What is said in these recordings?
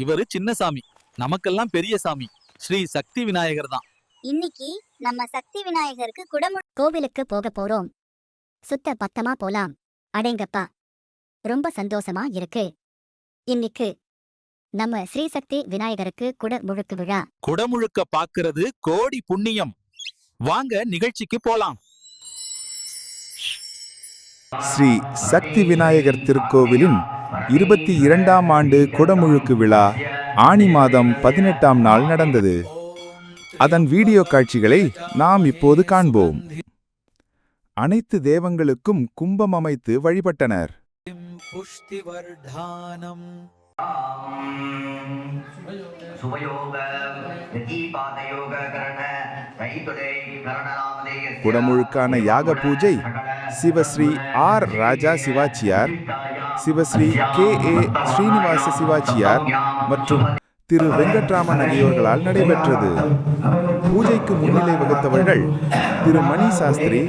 இவரு சின்ன சாமி, நமக்கெல்லாம் பெரிய சாமி ஸ்ரீ சக்தி விநாயகர் தான். இன்னைக்கு நம்ம சக்தி விநாயகருக்கு குடமுழு கோவிலுக்கு போக போறோம். சுத்த பத்தமா போலாம். அடேங்கப்பா, ரொம்ப சந்தோஷமா இருக்கு. இன்னைக்கு நம்ம ஸ்ரீ சக்தி விநாயகருக்கு குடமுழுக்கு விழா. குடமுழுக்க பாக்குறது கோடி புண்ணியம். வாங்க நிகழ்ச்சிக்கு போலாம். ஸ்ரீ சக்தி விநாயகர் திருக்கோவிலின் 22ஆம் ஆண்டு குடமுழுக்கு விழா ஆனி மாதம் 18ஆம் நாள் நடந்தது. அதன் வீடியோ காட்சிகளை நாம் இப்போது காண்போம். அனைத்து தேவங்களுக்கும் கும்பம் அமைத்து வழிபட்டனர். குடமுழுக்கான யாக பூஜை சிவஸ்ரீ ஆர் ராஜா சிவாச்சியார், சிவஸ்ரீ கே.ஏ. ஸ்ரீனிவாச சிவாச்சியார் மற்றும் திரு வெங்கட்ராமன் ஆகியோர்களால் நடைபெற்றது. பூஜைக்கு முன்னிலை வகுத்தவர்கள் திரு மணி சாஸ்திரி,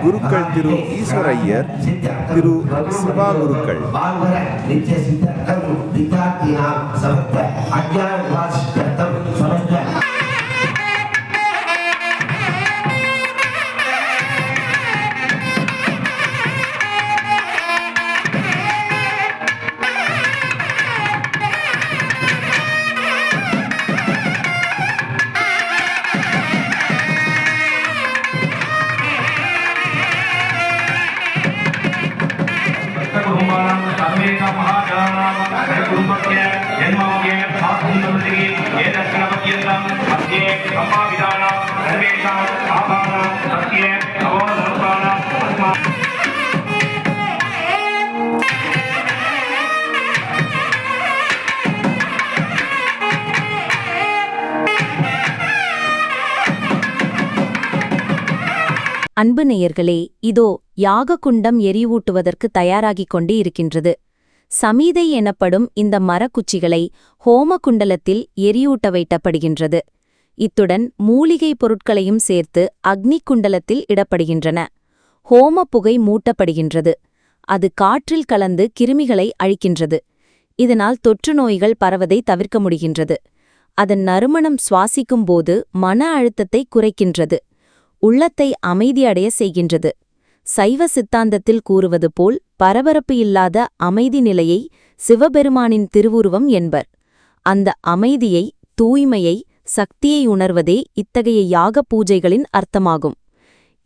குருக்கள் திரு ஈஸ்வர் ஐயர், திரு சிவா குருக்கள். அன்பு நேயர்களே, இதோ யாக குண்டம் எரிவூட்டுவதற்கு தயாராகிக் கொண்டு இருக்கின்றது. சமீதை எனப்படும் இந்த மரக்குச்சிகளை ஹோம குண்டலத்தில் எரியூட்ட வைட்டப்படுகின்றது. இத்துடன் மூலிகை பொருட்களையும் சேர்த்து அக்னி குண்டலத்தில் இடப்படுகின்றன. ஹோம புகை மூட்டப்படுகின்றது. அது காற்றில் கலந்து கிருமிகளை அழிக்கின்றது. இதனால் தொற்று நோய்கள் பரவதை தவிர்க்க முடிகின்றது. அதன் நறுமணம் சுவாசிக்கும் போது மன அழுத்தத்தை குறைக்கின்றது. உள்ளத்தை அமைதியடைய செய்கின்றது. சைவ சித்தாந்தத்தில் கூறுவது போல் பரபரப்பு இல்லாத அமைதி நிலையை சிவபெருமானின் திருவுருவம் என்பர். அந்த அமைதியை, தூய்மையை, சக்தியை உணர்வதே இத்தகைய யாக பூஜைகளின் அர்த்தமாகும்.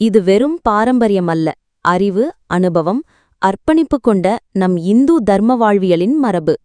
இது வெறும் பாரம்பரியமல்ல, அறிவு, அனுபவம், அர்ப்பணிப்பு கொண்ட நம் இந்து தர்ம வாழ்வியலின் மரபு.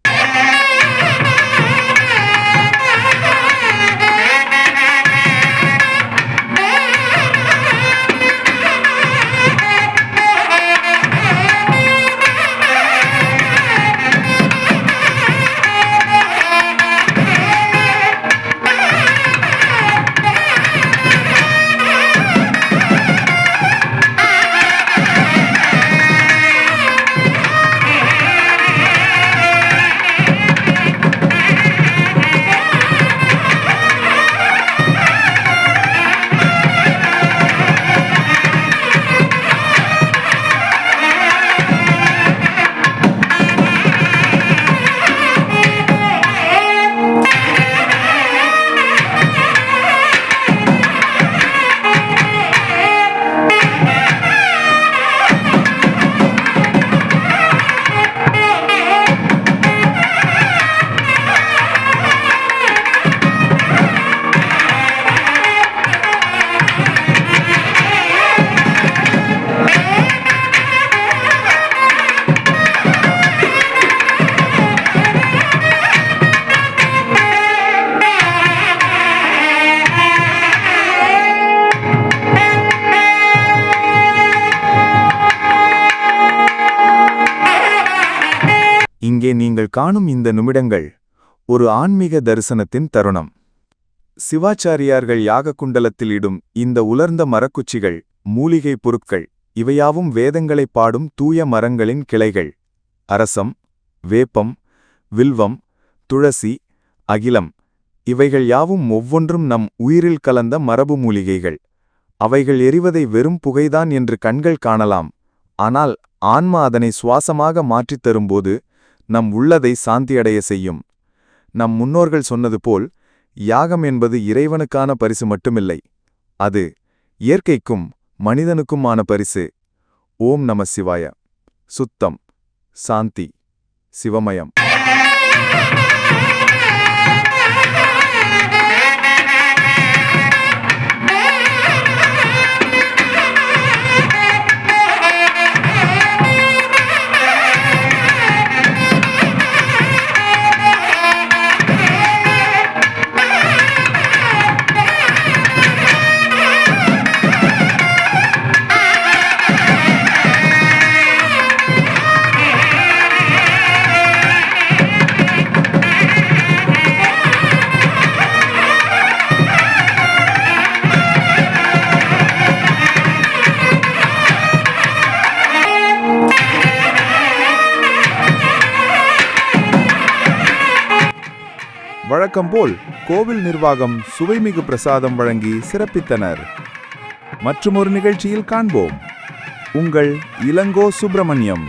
இங்கே நீங்கள் காணும் இந்த நிமிடங்கள் ஒரு ஆன்மீக தரிசனத்தின் தருணம். சிவாச்சாரியார்கள் யாக குண்டலத்தில் இடும் இந்த உலர்ந்த மரக்குச்சிகள், மூலிகை பொருட்கள், இவையாவும் வேதங்களைப் பாடும் தூய மரங்களின் கிளைகள். அரசம், வேப்பம், வில்வம், துளசி, அகிலம், இவைகள் யாவும் ஒவ்வொன்றும் நம் உயிரில் கலந்த மரபு மூலிகைகள். அவைகள் எரிவதை வெறும் புகைதான் என்று கண்கள் காணலாம். ஆனால் ஆன்மா அதனை சுவாசமாக மாற்றித் தரும்போது நம் உள்ளதை சாந்தியடைய செய்யும். நம் முன்னோர்கள் சொன்னது போல் யாகம் என்பது இறைவனுக்கான பரிசு மட்டுமில்லை, அது இயற்கைக்கும் மனிதனுக்குமான பரிசு. ஓம் நம சிவாய. சுத்தம், சாந்தி, சிவமயம். வழக்கம்போல் கோவில் நிர்வாகம் சுவைமிகு பிரசாதம் வழங்கி சிறப்பித்தனர். மற்றுமொரு நிகழ்ச்சியில் காண்போம். உங்கள் இளங்கோ சுப்பிரமணியம்.